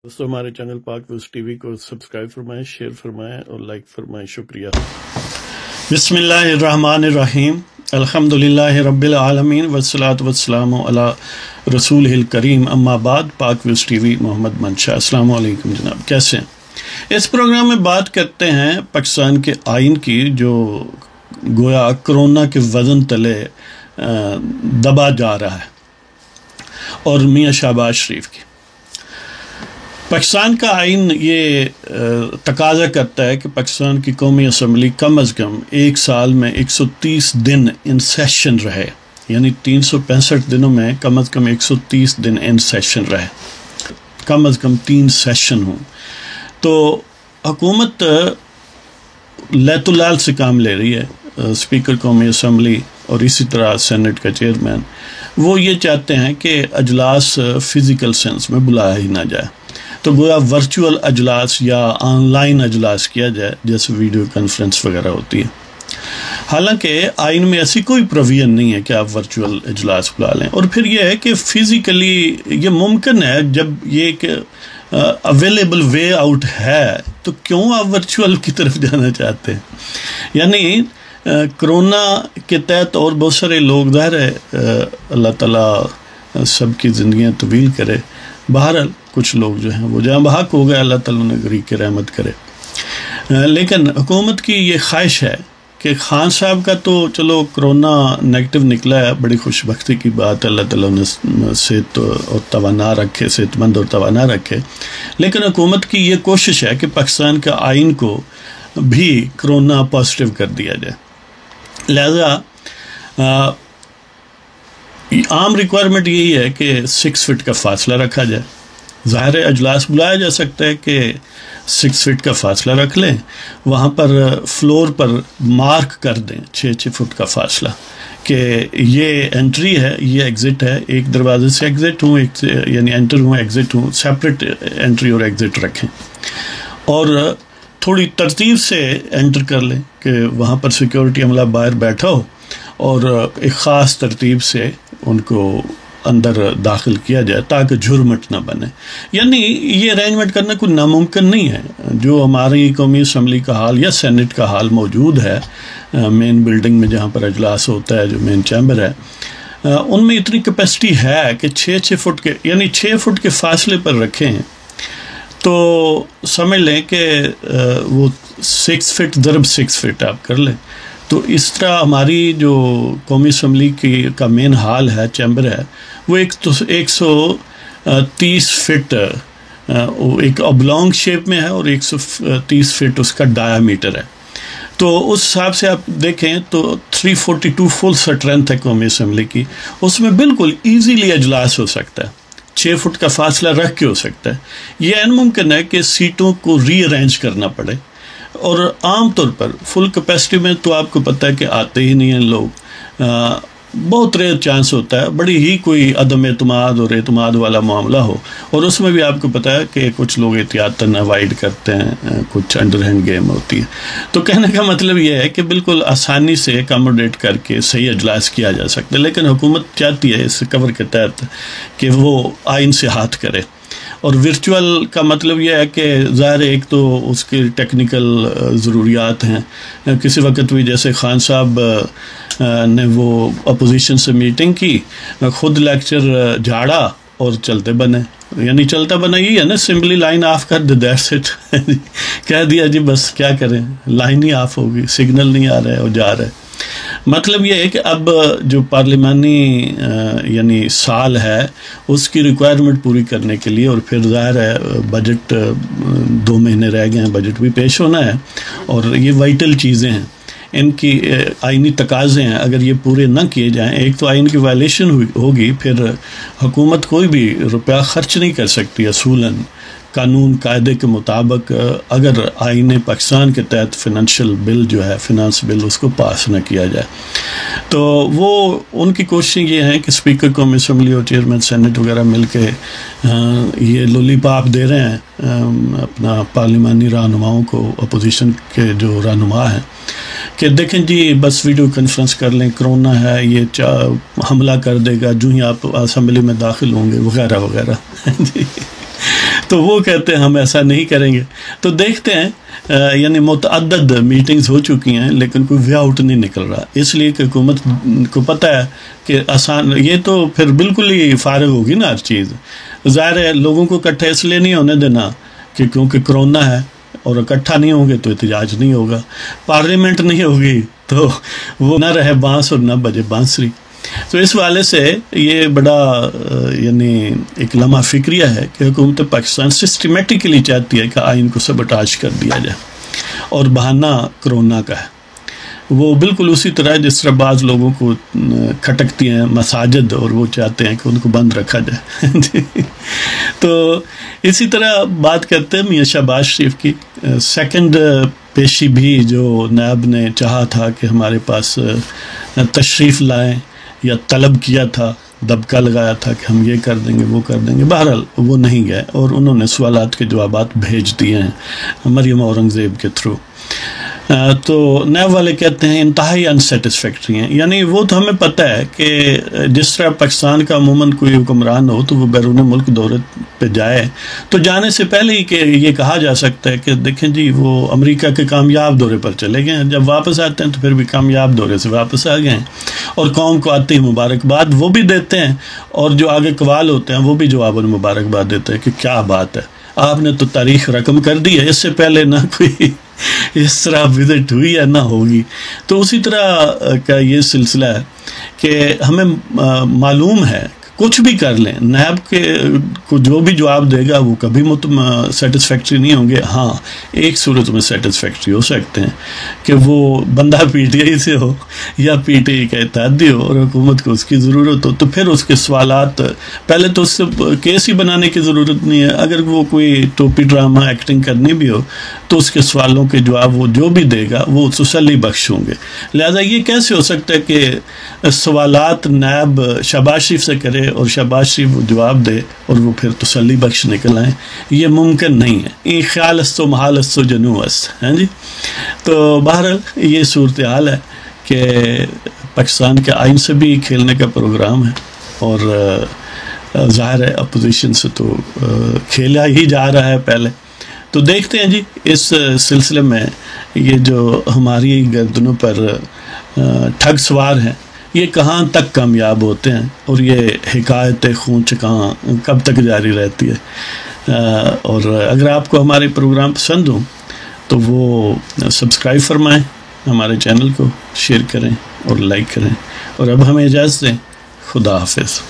دوستو ہمارے چینل پاک ویوز ٹی وی کو سبسکرائب فرمائیں، شیئر فرمائیں اور لائک فرمائیں. شکریہ. بسم اللہ الرحمن الرحیم. الحمدللہ رب العالمین والصلاة والسلام علی رسول الکریم. اما بعد. پاک ویوز ٹی وی محمد منشا. السلام علیکم جناب، کیسے ہیں؟ اس پروگرام میں بات کرتے ہیں پاکستان کے آئین کی، جو گویا کرونا کے وزن تلے دبا جا رہا ہے، اور میاں شہباز شریف کی. پاکستان کا آئین یہ تقاضا کرتا ہے کہ پاکستان کی قومی اسمبلی کم از کم ایک سال میں 130 دن ان سیشن رہے، یعنی 365 دنوں میں کم از کم 130 دن ان سیشن رہے، کم از کم 3 سیشن ہوں. تو حکومت لیت لال سے کام لے رہی ہے. اسپیکر قومی اسمبلی اور اسی طرح سینٹ کا چیئرمین وہ یہ چاہتے ہیں کہ اجلاس فزیکل سینس میں بلایا ہی نہ جائے، تو گویا ورچوئل اجلاس یا آن لائن اجلاس کیا جائے، جیسے ویڈیو کانفرنس وغیرہ ہوتی ہے. حالانکہ آئین میں ایسی کوئی پروویژن نہیں ہے کہ آپ ورچوئل اجلاس بلا لیں. اور پھر یہ ہے کہ فزیکلی یہ ممکن ہے، جب یہ ایک اویلیبل وے آؤٹ ہے تو کیوں آپ ورچوئل کی طرف جانا چاہتے ہیں؟ یعنی کرونا کے تحت اور بہت سارے لوگ، ظاہر ہے اللہ تعالیٰ سب کی زندگیاں طویل کرے، بہرحال کچھ لوگ جو ہیں وہ جہاں بحق ہو گئے، اللہ تعالیٰ نے غریق کی رحمت کرے. لیکن حکومت کی یہ خواہش ہے کہ خان صاحب کا تو چلو کرونا نیگیٹو نکلا ہے، بڑی خوش بختی کی بات، اللہ تعالیٰ نے صحت اور توانا رکھے، صحت مند اور توانا رکھے. لیکن حکومت کی یہ کوشش ہے کہ پاکستان کے آئین کو بھی کرونا پازیٹیو کر دیا جائے. لہذا عام ریکوائرمنٹ یہی ہے کہ 6 فٹ کا فاصلہ رکھا جائے. ظاہر اجلاس بلایا جا سکتا ہے کہ 6 فٹ کا فاصلہ رکھ لیں، وہاں پر فلور پر مارک کر دیں 6 فٹ کا فاصلہ، کہ یہ انٹری ہے، یہ ایگزٹ ہے، ایک دروازے سے ایگزٹ ہوں، یعنی انٹر ہوں ایگزٹ ہوں، سیپریٹ انٹری اور ایگزٹ رکھیں. اور تھوڑی ترتیب سے انٹر کر لیں کہ وہاں پر سیکیورٹی عملہ باہر بیٹھا ہو اور ایک خاص ترتیب سے ان کو اندر داخل کیا جائے تاکہ جھرمٹ نہ بنے. یعنی یہ ارینجمنٹ کرنا کوئی ناممکن نہیں ہے. جو ہماری قومی اسمبلی کا حال یا سینٹ کا حال موجود ہے مین بلڈنگ میں، جہاں پر اجلاس ہوتا ہے، جو مین چیمبر ہے، ان میں اتنی کیپیسٹی ہے کہ 6 فٹ کے، یعنی 6 فٹ کے فاصلے پر رکھیں تو سمجھ لیں کہ وہ 6 فٹ ضرب 6 فٹ آپ کر لیں. تو اس طرح ہماری جو قومی اسمبلی کا مین ہال ہے، چیمبر ہے، وہ 130 فٹ ایک ابلانگ شیپ میں ہے اور 130 فٹ اس کا ڈایا میٹر ہے. تو اس حساب سے آپ دیکھیں تو 342 فل اسٹرینتھ ہے قومی اسمبلی کی. اس میں بالکل ایزیلی اجلاس ہو سکتا ہے، 6 فٹ کا فاصلہ رکھ کے ہو سکتا ہے. یہ عین ممکن ہے کہ سیٹوں کو ری ارینج کرنا پڑے، اور عام طور پر فل کیپیسٹی میں تو آپ کو پتہ ہے کہ آتے ہی نہیں ہیں لوگ. بہت ریئر چانس ہوتا ہے، بڑی ہی کوئی عدم اعتماد اور اعتماد والا معاملہ ہو، اور اس میں بھی آپ کو پتہ ہے کہ کچھ لوگ احتیاطاً اوائڈ کرتے ہیں، کچھ انڈر ہینڈ گیم ہوتی ہے. تو کہنے کا مطلب یہ ہے کہ بالکل آسانی سے اکاموڈیٹ کر کے صحیح اجلاس کیا جا سکتا ہے. لیکن حکومت چاہتی ہے اس کور کے تحت کہ وہ آئین سے ہاتھ کرے. اور ورچوئل کا مطلب یہ ہے کہ ظاہر ایک تو اس کی ٹیکنیکل ضروریات ہیں. کسی وقت بھی جیسے خان صاحب نے وہ اپوزیشن سے میٹنگ کی، خود لیکچر جھاڑا اور چلتے بنے. یعنی چلتا بنا یہ ہے نا، سمپلی لائن آف کر دے، دیٹس اٹ. کہہ دیا جی بس کیا کریں، لائن ہی آف ہوگی، سگنل نہیں آ رہے اور جا رہے. مطلب یہ ہے کہ اب جو پارلیمانی یعنی سال ہے اس کی ریکوائرمنٹ پوری کرنے کے لیے، اور پھر ظاہر ہے بجٹ 2 مہینے رہ گئے ہیں، بجٹ بھی پیش ہونا ہے، اور یہ وائٹل چیزیں ہیں، ان کی آئینی تقاضے ہیں. اگر یہ پورے نہ کیے جائیں، ایک تو آئین کی وائلیشن ہوگی، پھر حکومت کوئی بھی روپیہ خرچ نہیں کر سکتی اصولاً قانون قاعدے کے مطابق، اگر آئین پاکستان کے تحت فنانشل بل جو ہے، فنانس بل، اس کو پاس نہ کیا جائے. تو وہ ان کی کوششیں یہ ہیں کہ اسپیکر قومی اسمبلی اور چیئرمین سینٹ وغیرہ مل کے یہ لولی پاپ دے رہے ہیں اپنا پارلیمانی رہنماؤں کو، اپوزیشن کے جو رہنما ہیں، کہ دیکھیں جی بس ویڈیو کانفرنس کر لیں، کرونا ہے، یہ حملہ کر دے گا جو ہی آپ اسمبلی میں داخل ہوں گے، وغیرہ وغیرہ. تو وہ کہتے ہیں ہم ایسا نہیں کریں گے. تو دیکھتے ہیں یعنی متعدد میٹنگز ہو چکی ہیں لیکن کوئی وے آؤٹ نہیں نکل رہا، اس لیے کہ حکومت کو پتہ ہے کہ آسان یہ تو پھر بالکل ہی فارغ ہوگی نا ہر چیز. ظاہر ہے لوگوں کو اکٹھے اس لیے نہیں ہونے دینا کہ کیونکہ کرونا ہے، اور اکٹھا نہیں ہوں گے تو احتجاج نہیں ہوگا، پارلیمنٹ نہیں ہوگی تو وہ نہ رہے بانس اور نہ بجے بانسری. تو اس والے سے یہ بڑا یعنی ایک لمحہ فکریہ ہے کہ حکومت پاکستان سسٹمیٹکلی چاہتی ہے کہ آئین کو سبٹاش کر دیا جائے، اور بہانہ کرونا کا ہے. وہ بالکل اسی طرح جس طرح بعض لوگوں کو کھٹکتی ہیں مساجد اور وہ چاہتے ہیں کہ ان کو بند رکھا جائے. تو اسی طرح بات کرتے ہیں میاں شہباز شریف کی. سیکنڈ پیشی بھی جو نائب نے چاہا تھا کہ ہمارے پاس تشریف لائیں یا طلب کیا تھا، دبکا لگایا تھا کہ ہم یہ کر دیں گے وہ کر دیں گے، بہرحال وہ نہیں گئے اور انہوں نے سوالات کے جوابات بھیج دیے ہیں مریم اورنگزیب کے تھرو. تو نیب والے کہتے ہیں انتہائی انسیٹسفیکٹری ہیں. یعنی وہ تو ہمیں پتہ ہے کہ جس طرح پاکستان کا عموماً کوئی حکمران ہو تو وہ بیرون ملک دورے پہ جائے تو جانے سے پہلے ہی کہ یہ کہا جا سکتا ہے کہ دیکھیں جی وہ امریکہ کے کامیاب دورے پر چلے گئے ہیں، جب واپس آتے ہیں تو پھر بھی کامیاب دورے سے واپس آ گئے ہیں، اور قوم کو آتی مبارکباد وہ بھی دیتے ہیں، اور جو آگے قوال ہوتے ہیں وہ بھی جواب مبارکباد دیتے ہیں کہ کیا بات ہے، آپ نے تو تاریخ رقم کر دی ہے، اس سے پہلے نہ کوئی اس طرح وزٹ ہوئی یا نہ ہوگی. تو اسی طرح کا یہ سلسلہ ہے کہ ہمیں معلوم ہے کچھ بھی کر لیں نیب کے کو جو بھی جواب دے گا وہ کبھی سیٹسفیکٹری نہیں ہوں گے. ہاں ایک صورت میں سیٹسفیکٹری ہو سکتے ہیں کہ وہ بندہ پی ٹی آئی سے ہو یا پی ٹی آئی کا اتحادی ہو اور حکومت کو اس کی ضرورت ہو، تو پھر اس کے سوالات پہلے تو اس سے کیس ہی بنانے کی ضرورت نہیں ہے. اگر وہ کوئی ٹوپی ڈرامہ ایکٹنگ کرنی بھی ہو تو اس کے سوالوں کے جواب وہ جو بھی دے گا وہ تسلی بخش ہوں گے. لہذا یہ کیسے ہو سکتا ہے کہ سوالات نیب شہباز شریف سے کرے اور شہباز شریف وہ جواب دے اور وہ پھر تسلی بخش نکل آئیں؟ یہ ممکن نہیں ہے. یہ خیال است و محال است و جنو است ہیں جی. تو بہرحال یہ صورتحال ہے کہ پاکستان کے آئین سے بھی کھیلنے کا پروگرام ہے، اور ظاہر ہے اپوزیشن سے تو کھیلا ہی جا رہا ہے پہلے. تو دیکھتے ہیں جی اس سلسلے میں یہ جو ہماری گردنوں پر ٹھگ سوار ہیں یہ کہاں تک کامیاب ہوتے ہیں، اور یہ حکایت خون چکاں کب تک جاری رہتی ہے. اور اگر آپ کو ہمارے پروگرام پسند ہوں تو وہ سبسکرائب فرمائیں ہمارے چینل کو، شیئر کریں اور لائک کریں. اور اب ہمیں اجازت دیں. خدا حافظ.